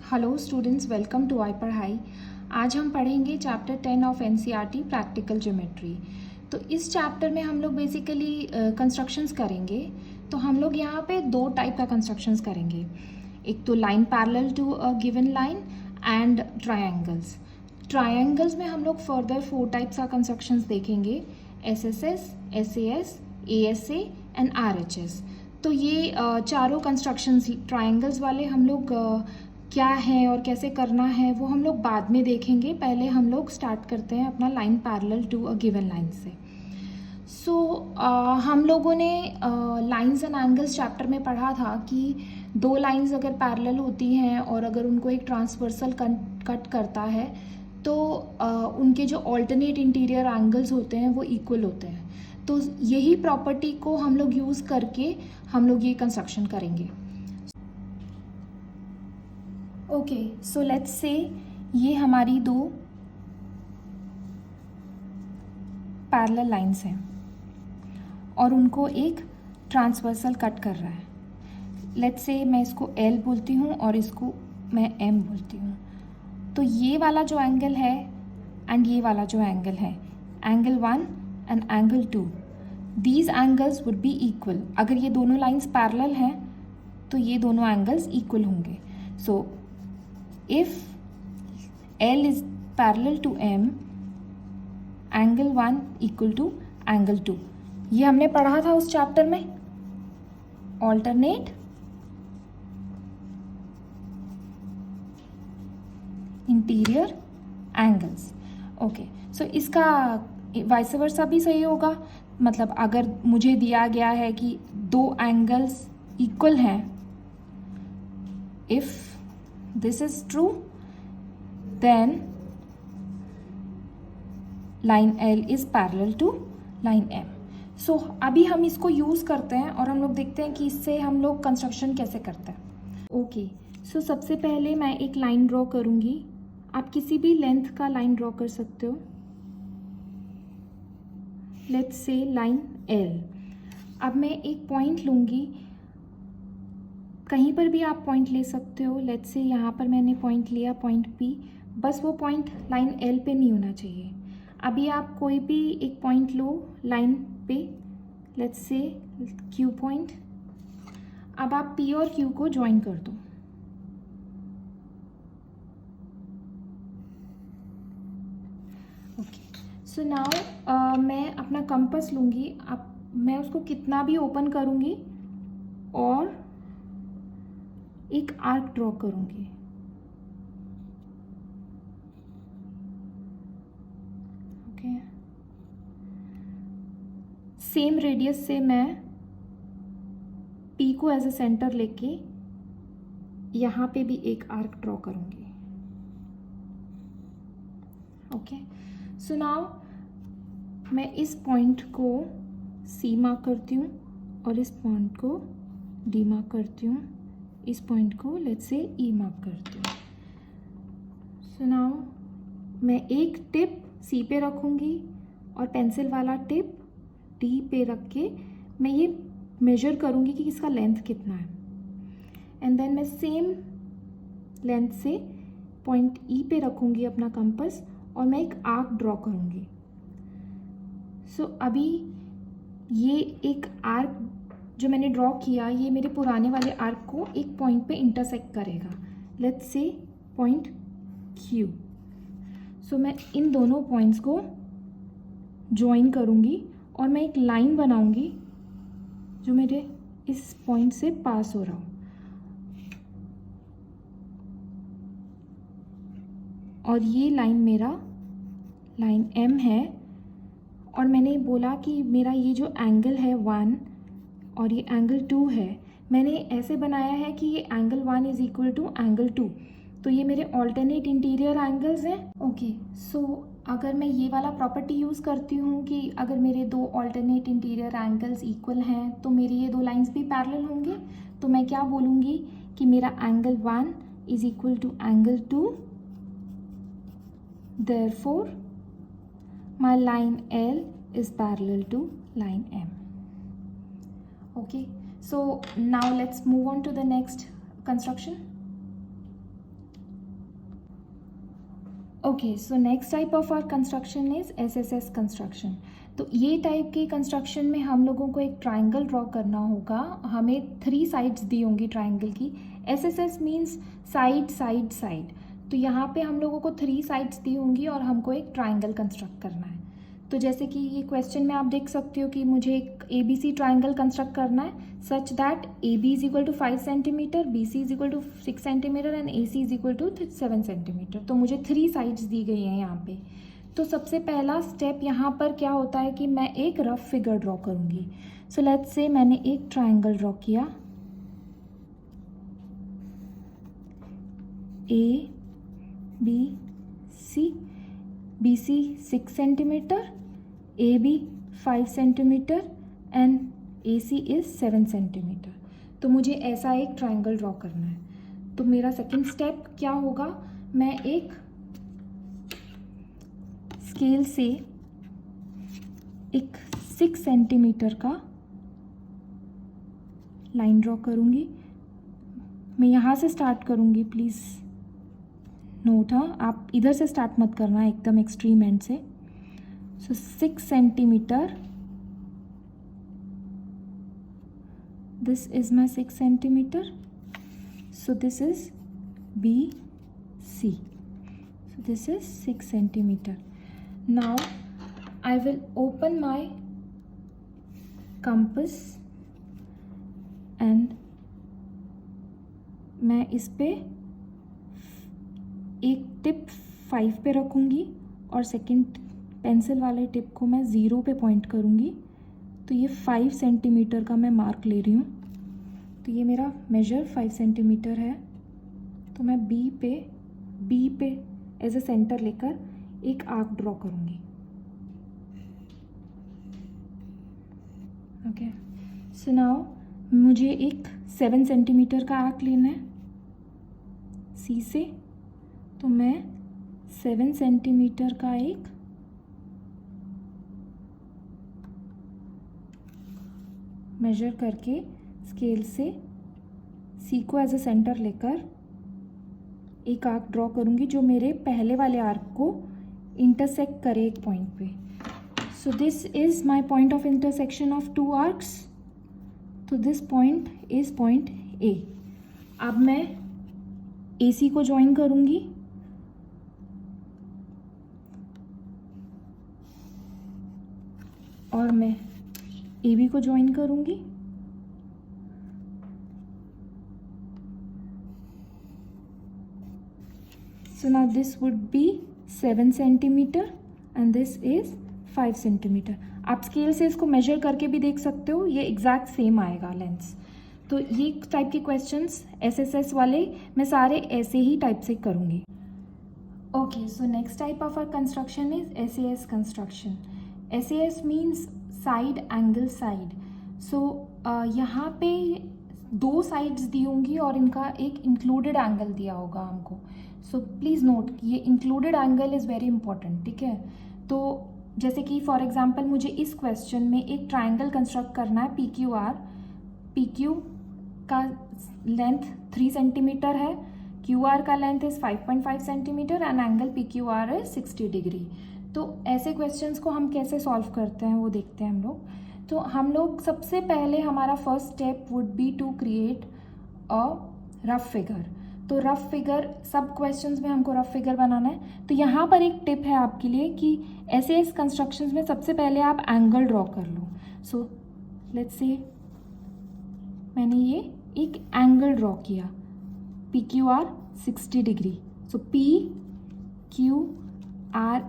Hello students, welcome to आई पढ़ाई। आज हम पढ़ेंगे chapter 10 of NCERT practical geometry. तो इस चैप्टर में हम लोग बेसिकली कंस्ट्रक्शंस करेंगे। तो हम लोग यहाँ पे दो टाइप का कंस्ट्रक्शंस करेंगे, एक तो line parallel to a given line and triangles. Triangles में हम लोग फर्दर 4 टाइप्स का कंस्ट्रक्शंस देखेंगे, SSS, SAS, ASA and RHS. तो ये चारों कंस्ट्रक्शंस ट्रायंगल्स वाले हम लोग क्या है और कैसे करना है वो हम लोग बाद में देखेंगे। पहले हम लोग स्टार्ट करते हैं अपना line parallel to a given line से। हम लोगों ने लाइंस एंड एंगल्स चैप्टर में पढ़ा था कि दो लाइंस अगर पैरेलल होती हैं और अगर उनको एक ट्रांसवर्सल कट करता है तो उनके जो ऑल्टरनेट इंटीरियर एंगल्स होते हैं वो इक्वल होते हैं। तो यही प्रॉपर्टी को हम लोग यूज़ करके हम लोग ये कंस्ट्रक्शन करेंगे। ओके, सो लेट्स से ये हमारी दो पैरेलल लाइंस हैं और उनको एक ट्रांसवर्सल कट कर रहा है। लेट्स से मैं इसको L बोलती हूँ और इसको मैं M बोलती हूँ। तो ये वाला जो एंगल है एंड ये वाला जो एंगल है, angle 1 and angle 2, these angles would be equal. अगर ये दोनों लाइंस पैरेलल हैं तो ये दोनों एंगल्स इक्वल होंगे। सो if L is parallel to M, angle 1 equal to angle 2। ये हमने पढ़ा था उस चैप्टर में, alternate interior angles। ओके, सो इसका वाइस वर्सा भी सही होगा। मतलब अगर मुझे दिया गया है कि दो एंगल्स इक्वल हैं, if this is true then line L is parallel to line M। so अभी हम इसको यूज़ करते हैं और हम लोग देखते हैं कि इससे हम लोग कंस्ट्रक्शन कैसे करते हैं। ओके, सो सबसे पहले मैं एक लाइन ड्रॉ करूँगी। आप किसी भी लेंथ का लाइन ड्रॉ कर सकते हो। Let's say line L। अब मैं एक पॉइंट लूँगी, कहीं पर भी आप पॉइंट ले सकते हो। लेट्स से यहाँ पर मैंने पॉइंट लिया, पॉइंट P। बस वो पॉइंट लाइन L पे नहीं होना चाहिए। अभी आप कोई भी एक पॉइंट लो लाइन पे, लेट्स से Q पॉइंट। अब आप P और Q को ज्वाइन कर दो। ओके, सो नाउ मैं अपना कंपास लूँगी। अब मैं उसको कितना भी ओपन करूँगी और एक आर्क ड्रॉ करूंगी। ओके, सेम रेडियस से मैं P को एज अ सेंटर लेके यहाँ पे भी एक आर्क ड्रॉ करूंगी। ओके, सो नाउ मैं इस पॉइंट को C मार्क करती हूँ और इस पॉइंट को D मार्क करती हूँ, इस पॉइंट को लेट्स से E मार्क करती हूँ। सो नाउ मैं एक टिप C पे रखूँगी और पेंसिल वाला टिप D पे रख के मैं ये मेजर करूँगी कि इसका लेंथ कितना है। एंड देन मैं सेम लेंथ से पॉइंट E पे रखूँगी अपना कंपास और मैं एक आर्क ड्रॉ करूँगी। सो अभी ये एक आर्क जो मैंने ड्रॉ किया, ये मेरे पुराने वाले आर्क को एक पॉइंट पे इंटरसेक्ट करेगा। Let's say point Q। सो मैं इन दोनों पॉइंट्स को ज्वाइन करूँगी और मैं एक लाइन बनाऊँगी जो मेरे इस पॉइंट से पास हो रहा हो। और ये लाइन मेरा लाइन M है और मैंने बोला कि मेरा ये जो एंगल है 1 और ये एंगल 2 है, मैंने ऐसे बनाया है कि ये angle 1 is equal to angle 2। तो ये मेरे ऑल्टरनेट इंटीरियर एंगल्स हैं। ओके, सो अगर मैं ये वाला प्रॉपर्टी यूज़ करती हूँ कि अगर मेरे दो ऑल्टरनेट इंटीरियर एंगल्स इक्वल हैं तो मेरी ये दो लाइंस भी पैरेलल होंगे, तो मैं क्या बोलूँगी कि मेरा angle 1 is equal to angle 2, therefore my line L is parallel to line M। Okay, so now let's move on to the next construction। Okay, so next type of our construction is SSS construction. तो ये type के construction में हम लोगों को एक triangle draw करना होगा. हमें 3 साइड्स दी होंगी ट्राइंगल की. SSS means side side side. तो यहाँ पे हम लोगों को 3 साइड्स दी होंगी और हमको एक ट्राइंगल कंस्ट्रक्ट करना है. तो जैसे कि ये क्वेश्चन में आप देख सकते हो कि मुझे एक ABC ट्राइंगल कंस्ट्रक्ट करना है such that AB is equal to 5 centimetre, BC is equal to 6 centimetre and AC is equal to 7 centimetre. तो मुझे 3 साइड्स दी गई हैं यहाँ पे. तो सबसे पहला स्टेप यहाँ पर क्या होता है कि मैं एक रफ फिगर ड्रॉ करूँगी. सो लेट्स से मैंने एक ट्राइंगल ड्रॉ किया. ABC, BC 6 centimetre, AB 5 centimetre and AC is 7 centimetre. तो मुझे ऐसा एक ट्राइंगल ड्रॉ करना है. तो मेरा सेकंड स्टेप क्या होगा, मैं एक स्केल से एक 6 सेंटीमीटर का लाइन ड्रॉ करूँगी. मैं यहाँ से स्टार्ट करूँगी, प्लीज़ नोट. हाँ, आप इधर से स्टार्ट मत करना, एकदम एक्सट्रीम एंड से. सो 6 centimetre, this is my 6 centimetre. So this is BC. So this is 6 centimeter. Now I will open my compass and मैं इस पे एक टिप 5 पे रखूँगी और सेकंड पेंसिल वाले टिप को मैं 0 पे पॉइंट करूँगी. तो ये 5 सेंटीमीटर का मैं मार्क ले रही हूँ. तो ये मेरा मेजर 5 सेंटीमीटर है. तो मैं बी पे एज ए सेंटर लेकर एक आर्क ड्रॉ करूँगी. ओके, सो नाउ मुझे एक 7 सेंटीमीटर का आर्क लेना है सी से. तो मैं 7 सेंटीमीटर का एक मेजर करके स्केल से सी को एज ए सेंटर लेकर एक आर्क ड्रॉ करूँगी जो मेरे पहले वाले आर्क को इंटरसेक्ट करे एक पॉइंट पे. So this is my point of intersection of 2 arcs. तो this point is point A. अब मैं AC को ज्वाइन करूँगी और मैं AB को ज्वाइन करूँगी. So now this would be 7 centimeter and this is 5 centimeter. आप स्केल से इसको मेजर करके भी देख सकते हो, ये एग्जैक्ट सेम आएगा लेंस. तो ये टाइप के क्वेश्चंस एसएसएस वाले मैं सारे ऐसे ही टाइप से करूँगी. Okay, so next type of our construction is SAS construction. SAS means side angle side. So यहाँ पे 2 साइड्स दी होंगी और इनका एक इंक्लूडेड एंगल दिया होगा हमको. सो प्लीज़ नोट, ये included angle is very important. ठीक है, तो जैसे कि फॉर एग्जांपल मुझे इस क्वेश्चन में एक ट्राइंगल कंस्ट्रक्ट करना है PQR. PQ का लेंथ 3 सेंटीमीटर है, QR का length is 5.5 centimetre and angle PQR is 60 degree. तो ऐसे क्वेश्चंस को हम कैसे सॉल्व करते हैं वो देखते हैं हम लोग. तो हम लोग सबसे पहले हमारा first step would be to create a rough figure. तो रफ फिगर सब क्वेश्चंस में हमको रफ फिगर बनाना है. तो यहाँ पर एक टिप है आपके लिए कि ऐसे इस कंस्ट्रक्शंस में सबसे पहले आप एंगल ड्रॉ कर लो. सो लेट्स से मैंने ये एक एंगल ड्रॉ किया PQR 60 degree. So PQR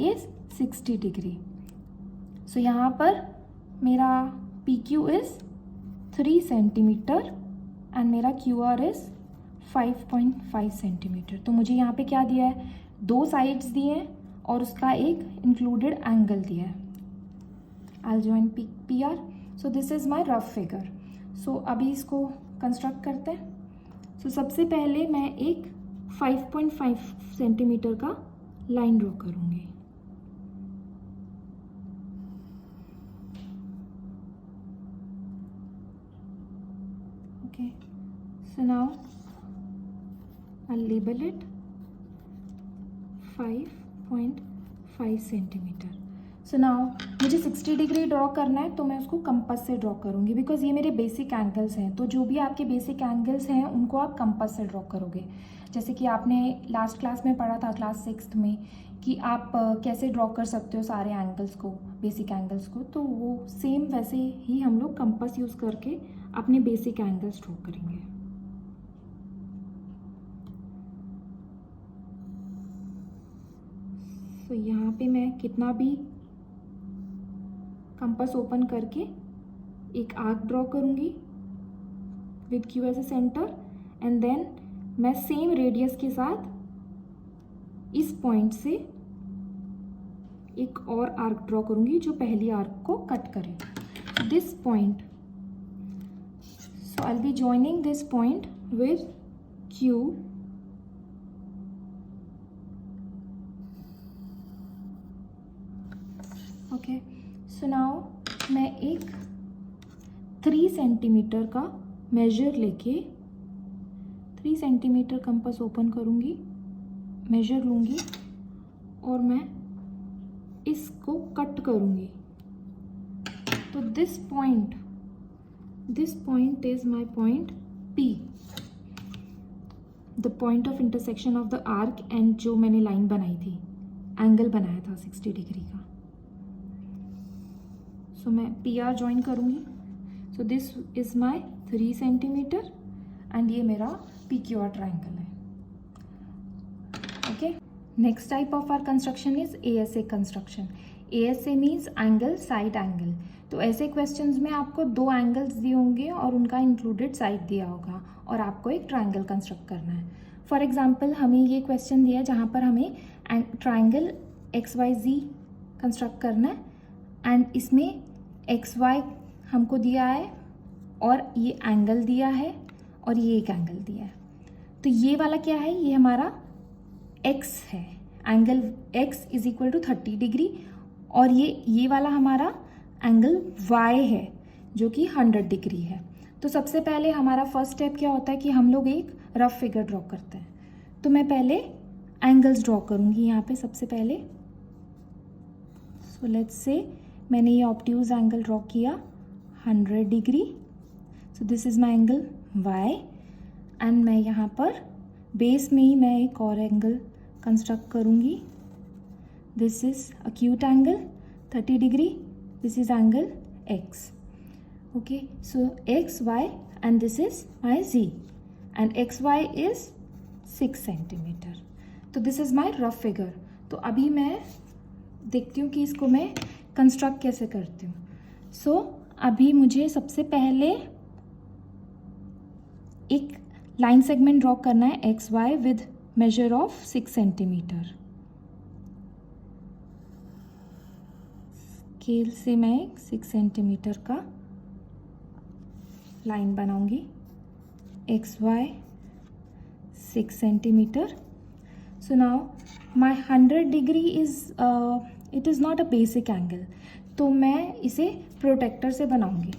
is 60 degree. So यहाँ पर मेरा PQ इज 3 सेंटीमीटर एंड मेरा QR इज 5.5 सेंटीमीटर. तो मुझे यहाँ पे क्या दिया है, 2 साइड्स दिए हैं और उसका एक इंक्लूडेड एंगल दिया है. I'll join PR. So this is my rough figure. So अभी इसको कंस्ट्रक्ट करते हैं. So सबसे पहले मैं एक 5.5 सेंटीमीटर का लाइन ड्रॉ करूँगी. Okay. So now I'll label it 5 6.5 centimetre. So now मुझे 60 डिग्री ड्रॉ करना है, तो मैं उसको कंपास से ड्रॉ करूँगी, बिकॉज ये मेरे बेसिक एंगल्स हैं। तो जो भी आपके बेसिक एंगल्स हैं उनको आप कंपास से ड्रॉ करोगे। जैसे कि आपने लास्ट क्लास में पढ़ा था, क्लास 6 में, कि आप कैसे ड्रॉ कर सकते हो सारे एंगल्स को, बेसिक एंगल्स को। तो वो सेम वैसे ही हम लोग कंपास यूज़ करके अपने बेसिक एंगल्स ड्रॉ करेंगे। तो यहाँ पे मैं कितना भी कंपास ओपन करके एक आर्क ड्रॉ करूँगी with Q as a centre, and then मैं सेम रेडियस के साथ इस पॉइंट से एक और आर्क ड्रॉ करूँगी जो पहली आर्क को कट करे। This point, so I will be joining this point with Q, okay. So now मैं एक 3 सेंटीमीटर का मेजर लेके 3 सेंटीमीटर कंपास ओपन करूँगी, मेजर लूँगी और मैं इसको कट करूँगी। तो this point is my point P, the point of intersection of the arc and जो मैंने लाइन बनाई थी, एंगल बनाया था 60 डिग्री का। सो मैं PR ज्वाइन करूँगी। So this is my 3 centimetre and ये मेरा PQR ट्राइंगल है। Okay, next type of our construction is ASA construction. ASA means angle side angle. तो ऐसे क्वेश्चंस में आपको 2 एंगल्स दिए होंगे और उनका इंक्लूडेड साइड दिया होगा और आपको एक ट्राइंगल कंस्ट्रक्ट करना है। फॉर एग्जाम्पल हमें ये क्वेश्चन दिया है जहाँ पर हमें ट्राइंगल XYZ कंस्ट्रक्ट करना है एंड इसमें XY हमको दिया है और ये एंगल दिया है और ये एक एंगल दिया है। तो ये वाला क्या है, ये हमारा X है, angle X is equal to 30 degree, और ये वाला हमारा एंगल Y है जो कि 100 डिग्री है। तो सबसे पहले हमारा फर्स्ट स्टेप क्या होता है कि हम लोग एक रफ फिगर ड्रॉ करते हैं। तो मैं पहले एंगल्स ड्रॉ करूँगी यहाँ पे सबसे पहले। सो लेट्स से मैंने ये ऑब्ट्यूज एंगल ड्रॉ किया 100 degree. So this is my angle Y and मैं यहाँ पर बेस में ही मैं एक और एंगल कंस्ट्रक्ट करूँगी। This is acute angle 30 degree, this is angle X। Okay, so XY and this is my Z and XY is 6 centimetre. तो this is my rough figure. तो अभी मैं देखती हूँ कि इसको मैं कंस्ट्रक्ट कैसे करती हूँ। सो अभी मुझे सबसे पहले एक लाइन सेगमेंट ड्रॉ करना है XY with measure of 6 centimetre. Scale से मैं 6 सेंटीमीटर का लाइन बनाऊंगी। XY 6 centimetre. So now my 100 degree is it is not a basic angle, तो मैं इसे प्रोटेक्टर से बनाऊंगी।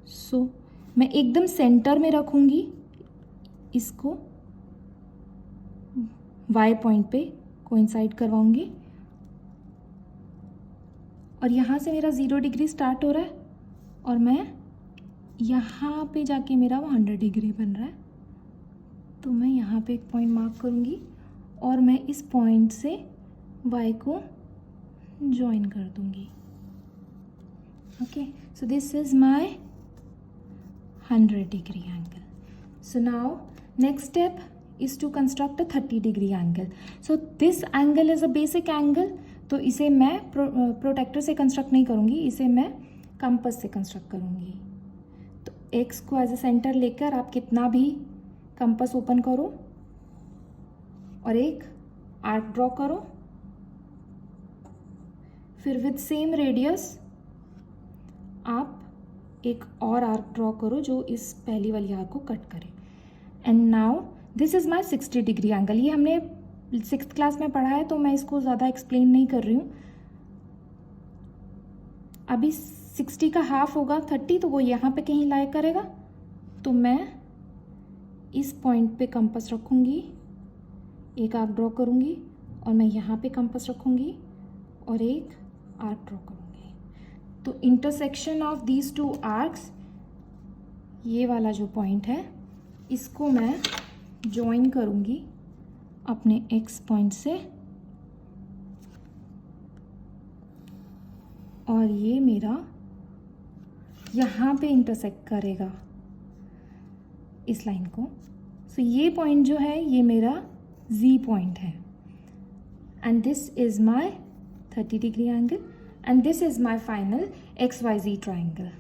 सो मैं एकदम सेंटर में रखूंगी इसको, Y पॉइंट पे कोइंसाइड करवाऊंगी और यहाँ से मेरा 0 डिग्री स्टार्ट हो रहा है और मैं यहाँ पे जाके मेरा 100 डिग्री बन रहा है। तो मैं यहाँ पे एक पॉइंट मार्क करूँगी और मैं इस पॉइंट से Y को ज्वाइन कर दूँगी। Okay, so this is my 100 degree angle. So now next step is to construct a 30 degree angle. So this angle is a basic angle, तो इसे मैं प्रोटेक्टर से कंस्ट्रक्ट नहीं करूँगी, इसे मैं कंपास से कंस्ट्रक्ट करूँगी। तो x को एज ए सेंटर लेकर आप कितना भी कंपास ओपन करो और एक आर्क ड्रॉ करो, फिर विद सेम रेडियस आप एक और आर्क ड्रॉ करो जो इस पहली वाली आर्क को कट करे। And now this is my 60 degree angle. ये हमने 6th क्लास में पढ़ा है तो मैं इसको ज़्यादा एक्सप्लेन नहीं कर रही हूँ। अभी 60 का हाफ होगा 30, तो वो यहाँ पे कहीं लाई करेगा। तो मैं इस पॉइंट पे कंपास रखूँगी, एक आर्क ड्रॉ करूँगी और मैं यहाँ पे कंपास रखूँगी और एक आर्क ड्रॉ करूँगी। तो intersection of these two arcs, ये वाला जो पॉइंट है इसको मैं जॉइन करूँगी अपने एक्स पॉइंट से, और ये मेरा यहाँ पे इंटरसेक्ट करेगा इस लाइन को। सो ये पॉइंट जो है ये मेरा Z पॉइंट है, and this is my 30 degree angle, and this is my final XYZ triangle.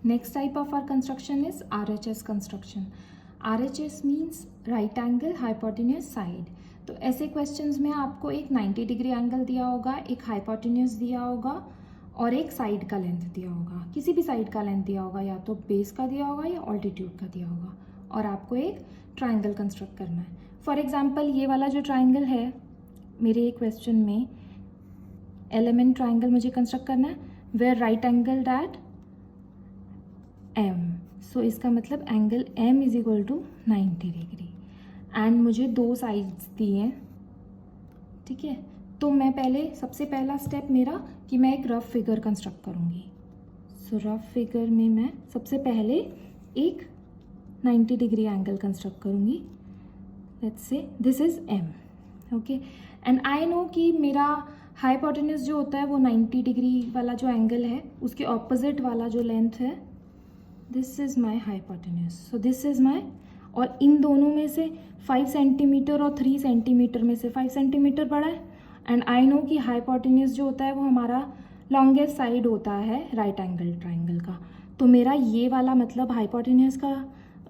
Next type of our construction is RHS construction. RHS means right angle hypotenuse side. तो ऐसे questions में आपको एक 90 डिग्री एंगल दिया होगा, एक hypotenuse दिया होगा और एक साइड का लेंथ दिया होगा। किसी भी साइड का लेंथ दिया होगा, या तो बेस का दिया होगा या ऑल्टीट्यूड का दिया होगा, और आपको एक ट्राइंगल कंस्ट्रक्ट करना है। फॉर एग्जांपल ये वाला जो ट्राइंगल है मेरे क्वेश्चन में, एलिमेंट ट्राइंगल मुझे कंस्ट्रक्ट करना है where right angle at M। So इसका मतलब angle M is equal to 90 degree, and मुझे दो साइड्स दिए हैं, ठीक है। तो मैं पहले, सबसे पहला स्टेप मेरा कि मैं एक रफ फिगर कंस्ट्रक्ट करूँगी। सो रफ फिगर में मैं सबसे पहले एक 90 डिग्री एंगल कंस्ट्रक्ट करूँगी। Let's say this is M, okay. And I know कि मेरा हाइपोटेन्यूज जो होता है वो 90 डिग्री वाला जो एंगल है उसके ऑपोजिट वाला जो लेंथ है, this is my hypotenuse. So this is माई, और इन दोनों में से 5 सेंटीमीटर और 3 सेंटीमीटर में से 5 सेंटीमीटर बड़ा है, एंड आई नो कि हाइपोटेन्यूज जो होता है वो हमारा लॉन्गेस्ट साइड होता है राइट एंगल ट्राइंगल का। तो मेरा ये वाला मतलब हाइपोटेन्यूज का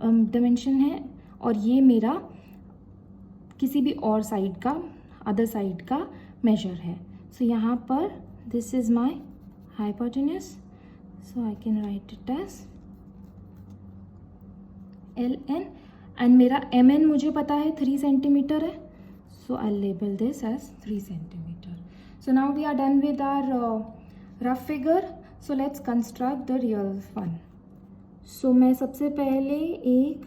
डिमेंशन है, और ये मेरा किसी भी और साइड का, अदर साइड का मेजर है। सो यहाँ पर this is my hypotenuse, so I can write it as LN, and मेरा MN मुझे पता है 3 सेंटीमीटर है, so I label this as 3 centimetre. So now we are done with our rough figure, so let's construct the real one. So मैं सबसे पहले एक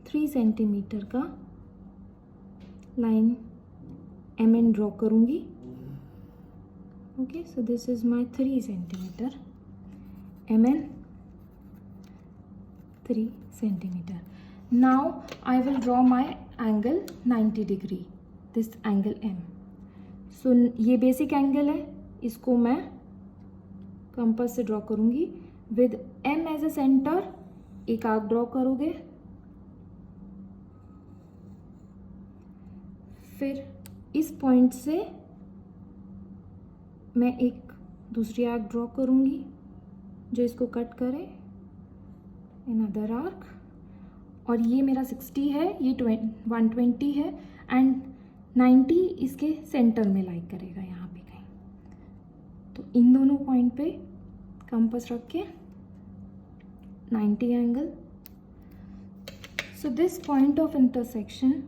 3 centimetre का लाइन MN ड्रॉ करूँगी, okay. So this is my 3 centimetre MN, 3 centimeter. Now I will draw my angle 90 degree, this angle M. So ये basic angle है, इसको मैं कंपास से ड्रॉ करूँगी with M as a centre. एक arc draw करोगे, फिर इस पॉइंट से मैं एक दूसरी आर्क ड्रॉ करूँगी जो इसको कट करे, another arc, और ये मेरा 60 है, ये 120 है, एंड 90 इसके सेंटर में लाइक करेगा यहाँ पे कहीं। तो इन दोनों पॉइंट पे कंपास रख के 90 angle. So this point of intersection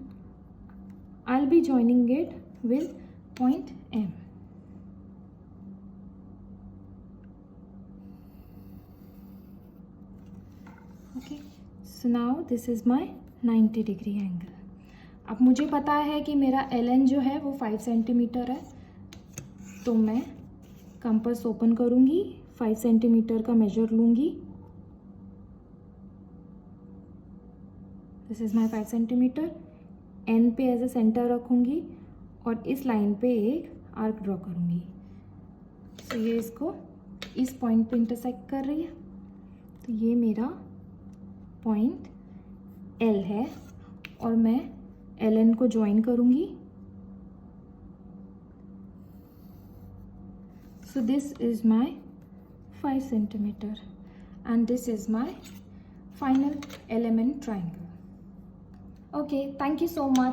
I will be joining it with point M। Okay, so now this is my 90 degree angle. अब मुझे पता है कि मेरा LN जो है वो 5 सेंटीमीटर है, तो मैं कंपास ओपन करूँगी, 5 सेंटीमीटर का मेजर लूँगी, this is my 5 centimetre, N पे एज ए सेंटर रखूँगी और इस लाइन पे एक आर्क ड्रॉ करूँगी। तो ये इसको इस पॉइंट पे इंटरसेक्ट कर रही है, तो ये मेरा पॉइंट L है, और मैं LN को ज्वाइन करूँगी। So this is my 5 centimetre, and this is my final element triangle. Okay, thank you so much.